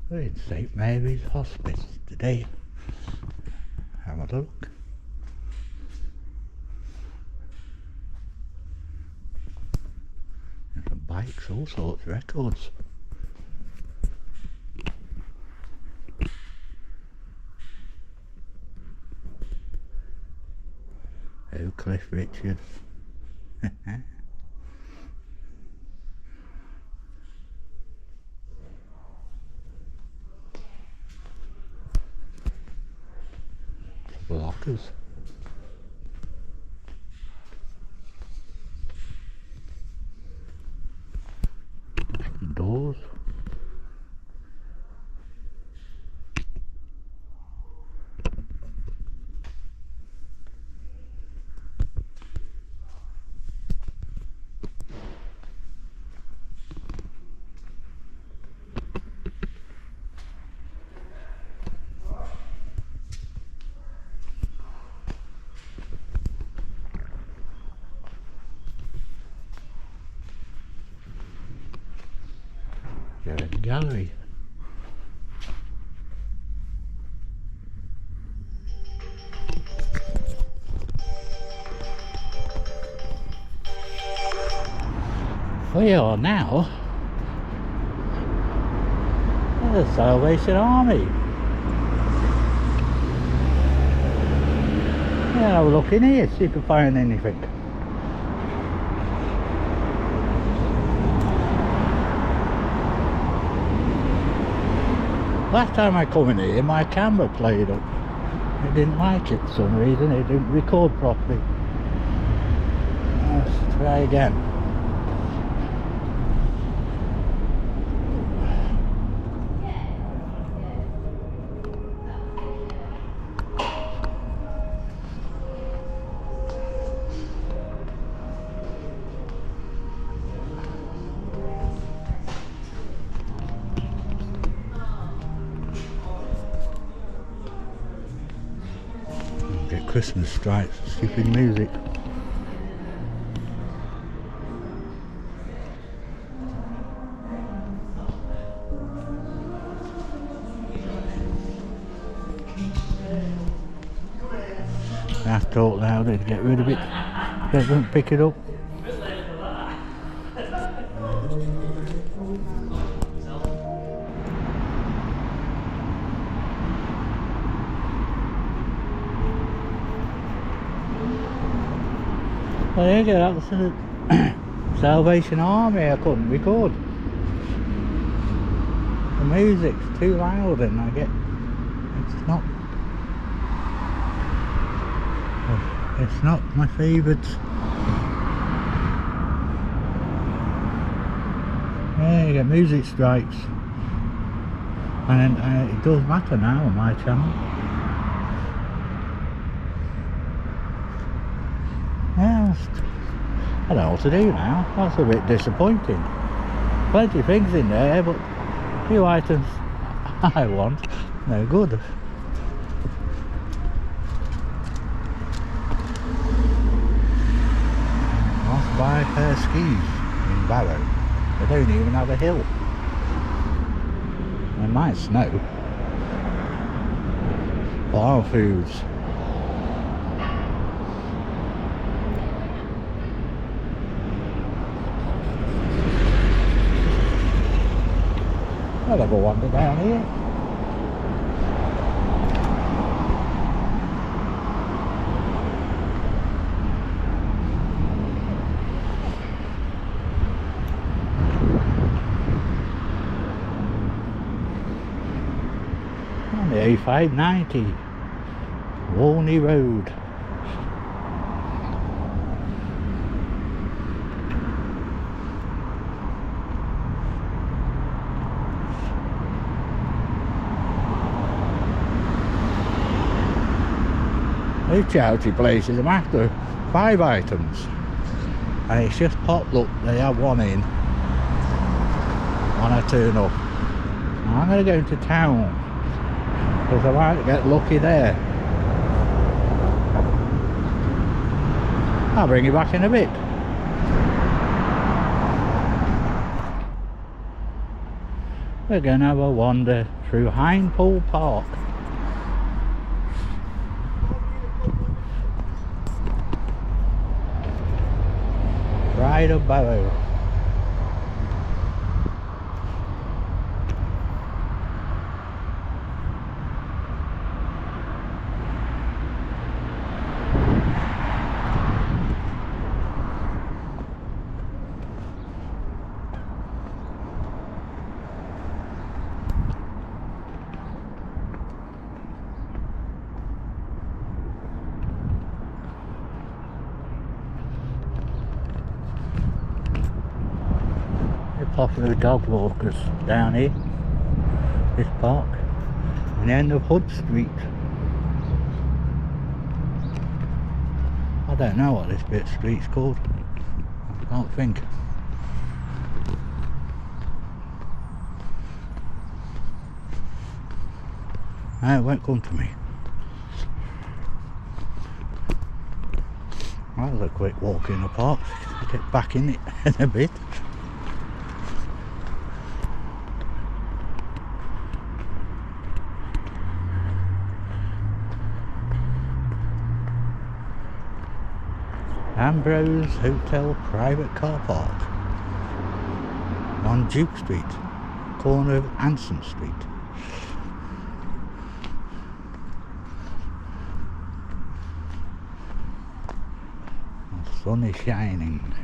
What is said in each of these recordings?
It's St Mary's Hospice today. Have a look. There's some bikes, all sorts of records. Oh, Cliff Richard. Blockers. Doors. You're in the gallery. We are now at the Salvation Army. Yeah, have a look in here, see if you can find anything. Last time I come in here, my camera played up. It didn't like it for some reason, it didn't record properly. Let's try again. Get Christmas stripes, stupid music. I have to talk louder to get rid of it. They don't pick it up. Well, there you go, that's the Salvation Army. I couldn't record. The music's too loud and it's not my favourite. Yeah, you get music strikes. And it does matter now on my channel. Yeah, I don't know what to do now. That's a bit disappointing. Plenty of things in there, but a few items I want, no good. I want to buy a pair of skis in Barrow. They don't even have a hill. It might snow. Farm foods. I'll have a wander down here. On the A590, Walney Road. These charity places, I'm after 5 items and it's just popped up, they have one in when I turn up. Now I'm going to go into town because I might get lucky there. I'll bring you back in a bit. we're going to have a wander through Hinepool Park. Pride of Barrow. Popular dog walkers down here, this park, and the end of Hood Street. I don't know what this bit of street's called, I can't think. No, it won't come to me. That was a quick walk in the park, get back in it in a bit. Barrow's Hotel private car park on Duke Street, corner of Anson Street. The sun is shining.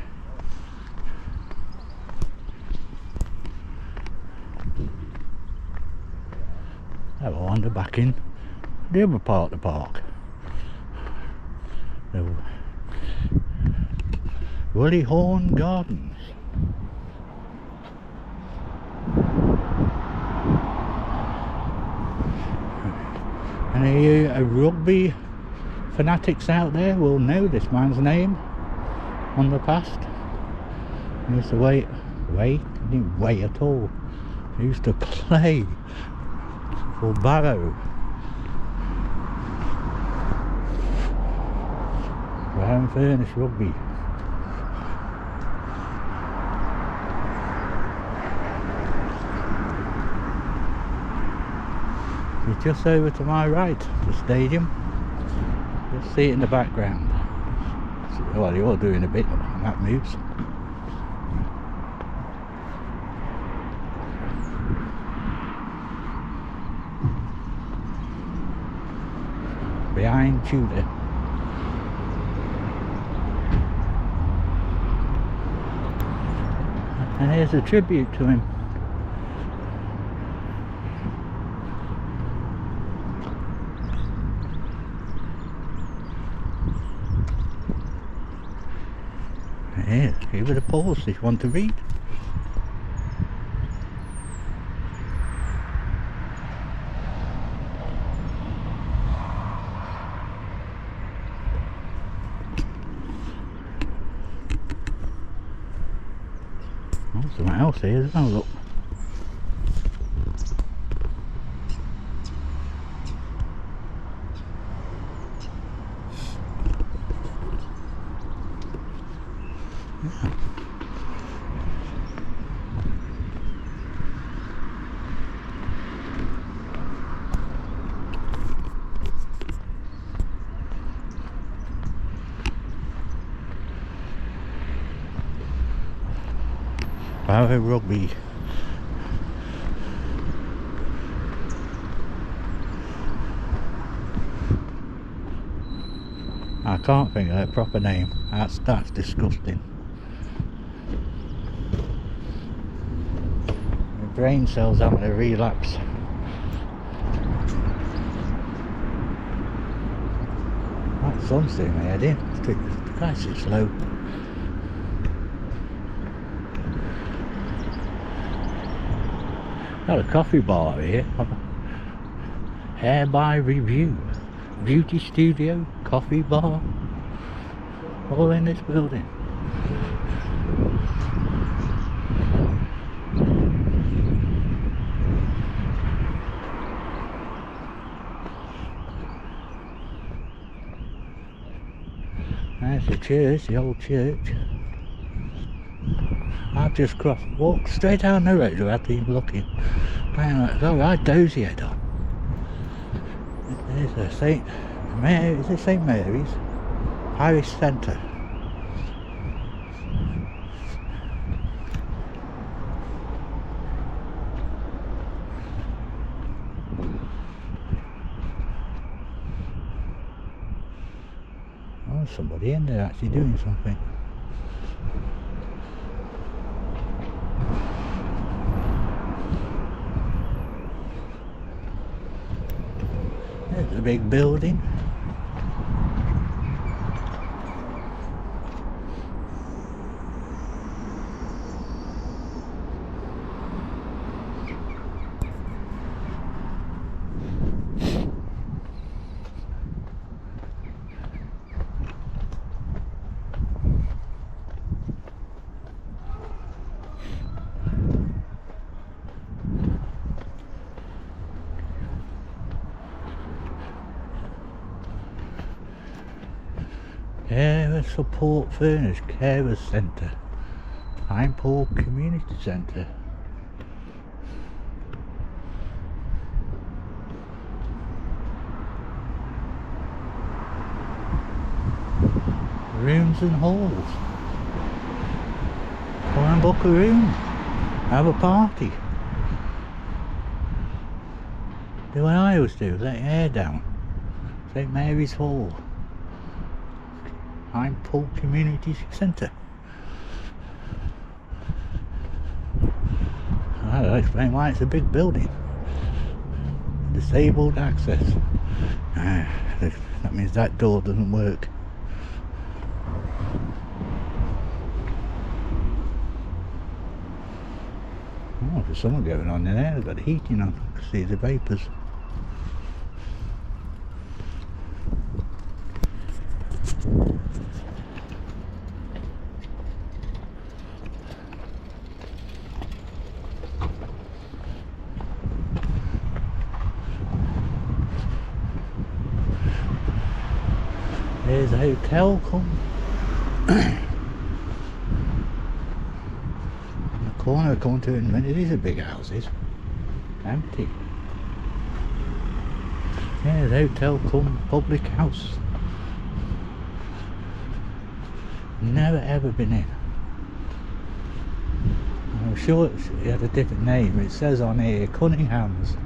Have a wander back in the other part of the park. The Woolly Horn Gardens. Any rugby fanatics out there will know this man's name on the past. He used to didn't weigh at all. He used to play for Barrow. Brown Furnace Rugby. It's just over to my right, the stadium. You'll see it in the background. Well, you're doing a bit when that moves. Behind Tudor. And here's a tribute to him. Here, give it a pause if you want to read. Oh, something else here, isn't there? Look. Barrow Rugby. I can't think of their proper name. That's disgusting. My brain cells having a relapse. That sun's doing my head in. Christ, it's slow. Got a coffee bar here. Hair by Review. Beauty studio, coffee bar. All in this building. There's the church, the old church. I've just walked straight down the road without even looking. It's alright, dozy head on. There's a is it St Mary's? Parish Centre. Oh, somebody in there actually doing something. There's a big building. Carer Support Furnished Carers Centre, Paul Community Centre. Rooms and halls. Come and book a room. Have a party. Do what I always do, let your hair down. St Mary's Hall. Paul Community Centre. I'll explain why it's a big building. Disabled access. That means that door doesn't work. Oh, there's someone going on in there. They've got the heating on. I can see the vapours. There's a hotel come in the corner, coming to it in a minute. These are big houses, empty. Yeah, the hotel come public house. Never ever been in. I'm sure it had a different name. It says on here Cunningham's.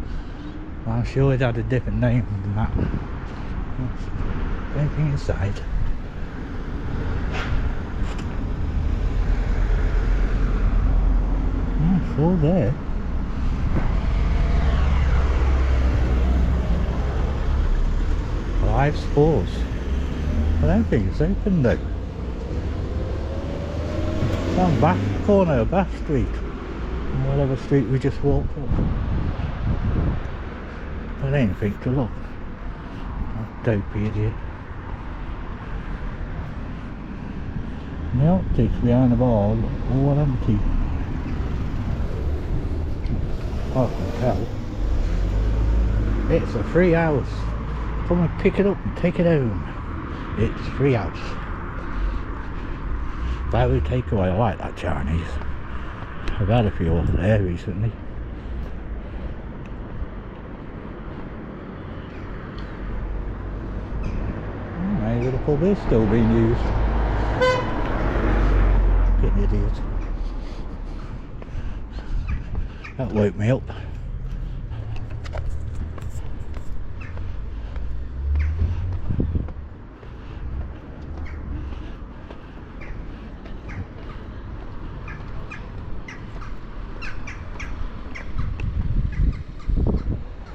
I'm sure it had a different name than that. Anything inside? Oh, it's all there. Live sports. I don't think it's open though. It's on Bath corner of Bath Street. Whatever street we just walked up. I didn't think to look. Dopey idiot. The optics behind the bar all empty. I can tell. It's a free house. Come and pick it up and take it home. It's free house. Barrow takeaway. I like that Chinese. I've had a few over there recently. Maybe the pub is still being used. Fucking idiot. That woke me up.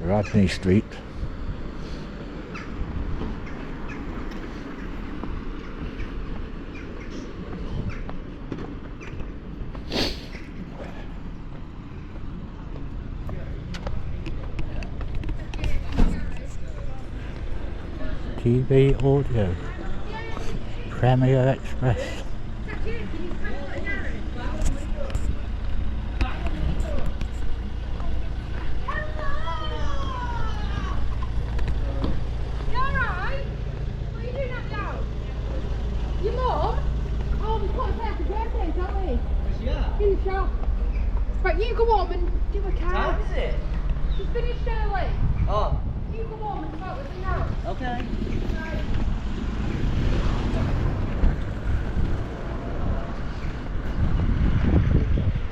Rodney Street. TV Audio, Premier Express. Your mum? Oh, we've got to say happy birthday, don't we? Yeah. In the shop. Right, you go home and do a card. How is it? She's finished early. Oh, You go home and start with me now. okay. Right.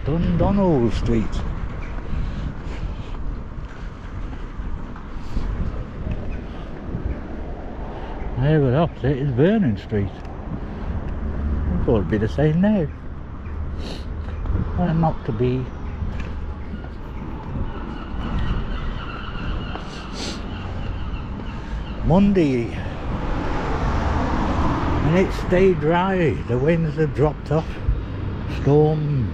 Dundonald Street. There, but opposite is Vernon Street. I thought it'd be the same now. Well, not to be. Monday, and it stayed dry. The winds have dropped off. Storm.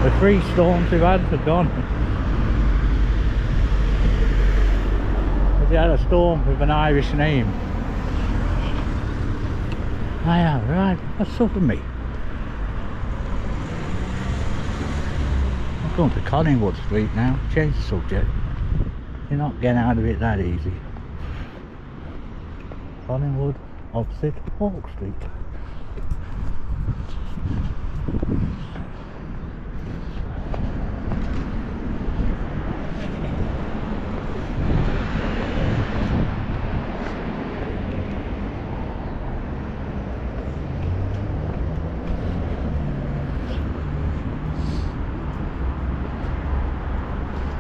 The 3 storms we've had are gone. We had a storm with an Irish name. I am right. That's up for me. I'm going to Collingwood Street now. Change the subject. You're not getting out of it that easy. Collingwood opposite Hawk Street.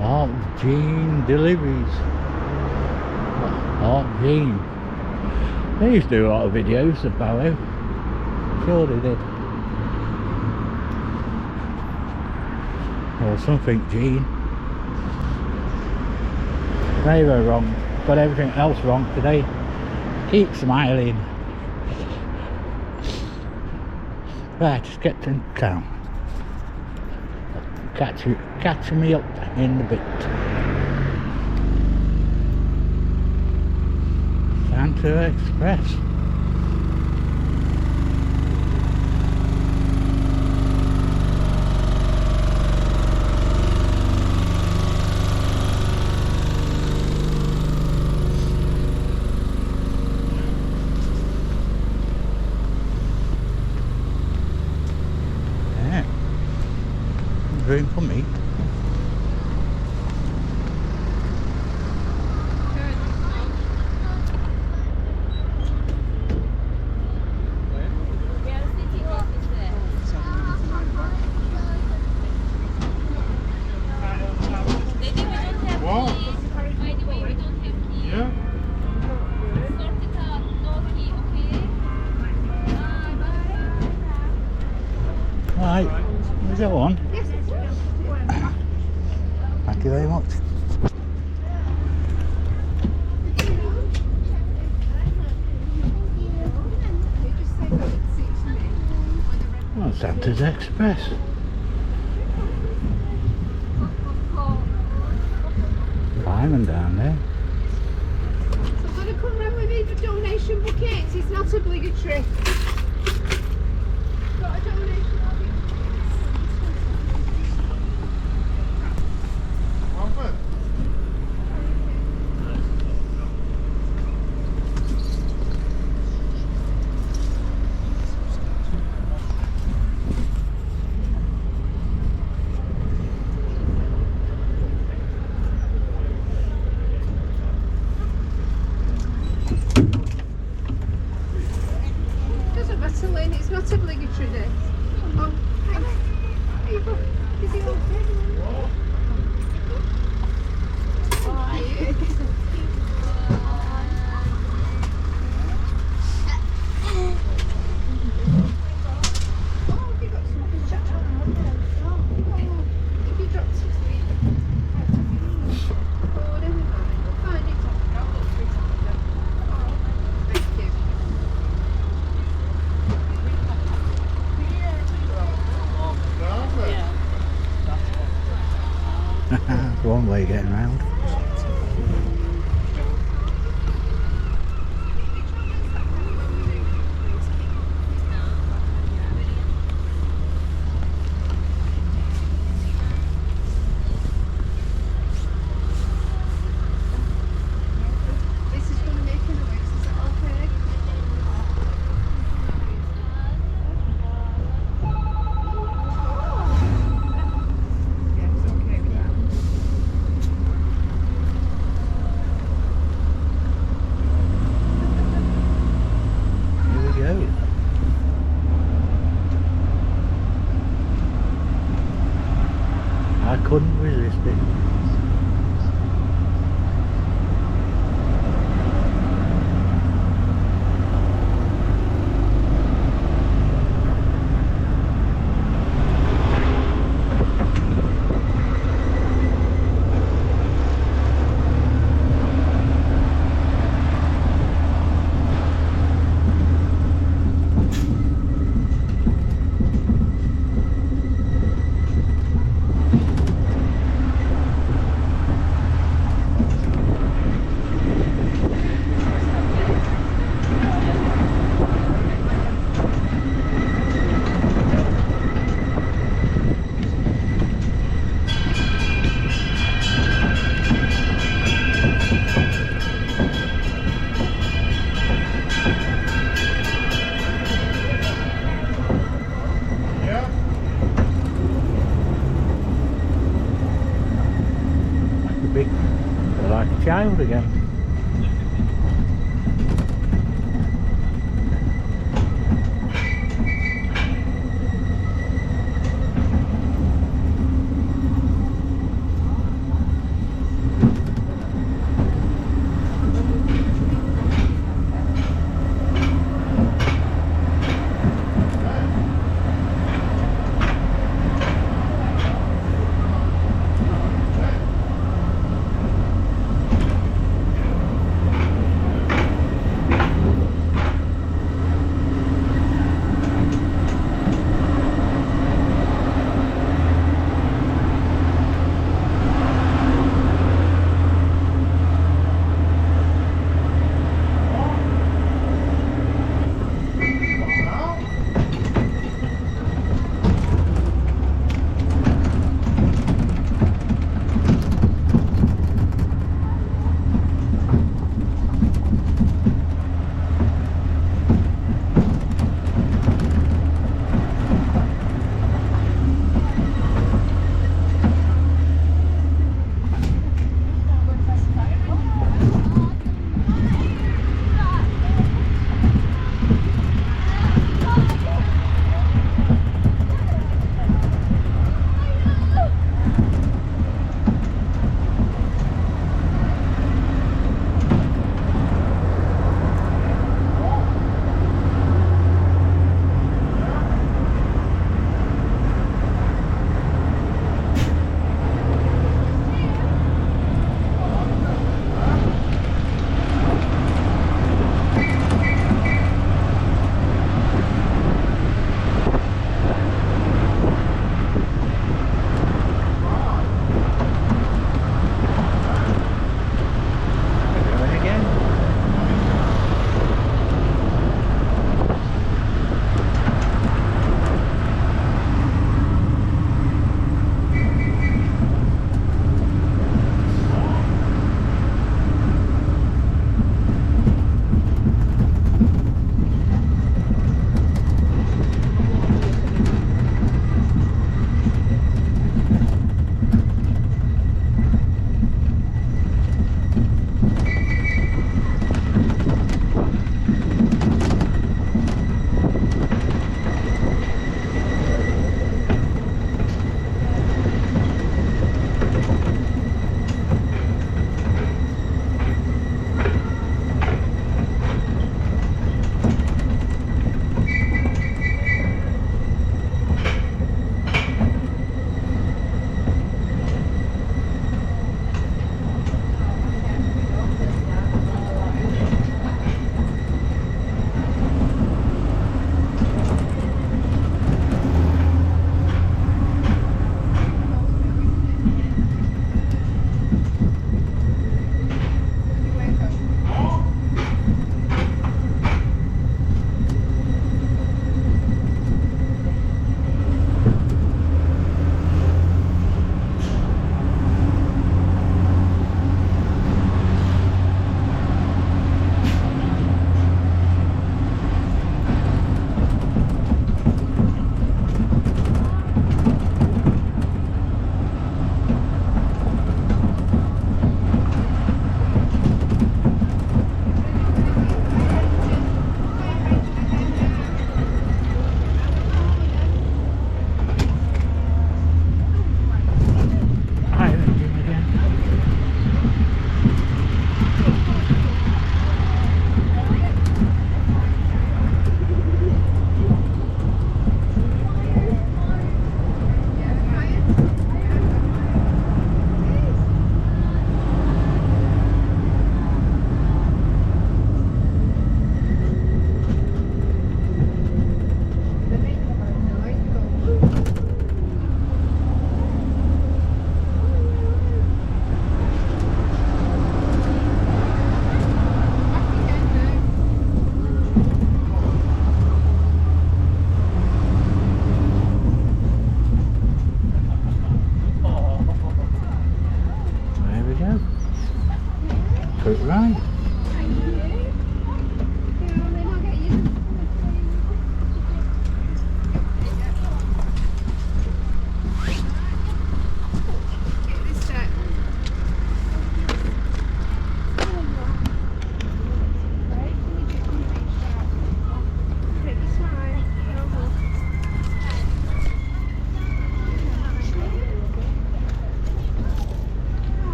Art Jean Deliveries. Art Jean. They used to do a lot of videos of Barrow. Sure they did. Or something Jean. They were wrong. Got everything else wrong today. Keep smiling. Right, just get to town. Catch me up in a bit. Santa Express. Yeah. Room for me. Right, we go on. Thank you very much. Oh, Santa's Express. Fireman down there. So I'm going to come round with me for donation buckets. It's not obligatory. Got a donation bucket. Doesn't matter, Lynn, it's not obligatory this. Oh, thanks. There you go. Is he okay? Oh, are you? Oh, have you got something to chat on? If you dropped some sweet. Oh, never mind. We'll find it after. I'll look for it after. Oh, thank you. One way getting round. This is going to make a noise, is that okay? goes. I couldn't resist it. They're like a child again.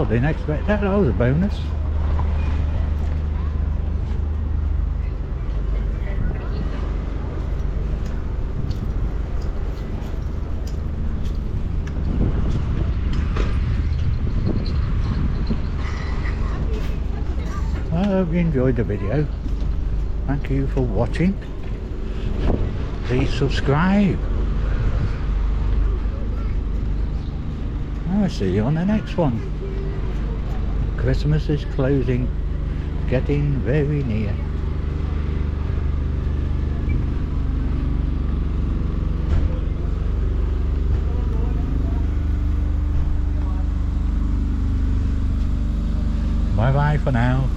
didn't expect that. That was a bonus. I hope you enjoyed the video. Thank you for watching. Please subscribe. I'll see you on the next one. Christmas is closing, getting very near. Bye bye for now.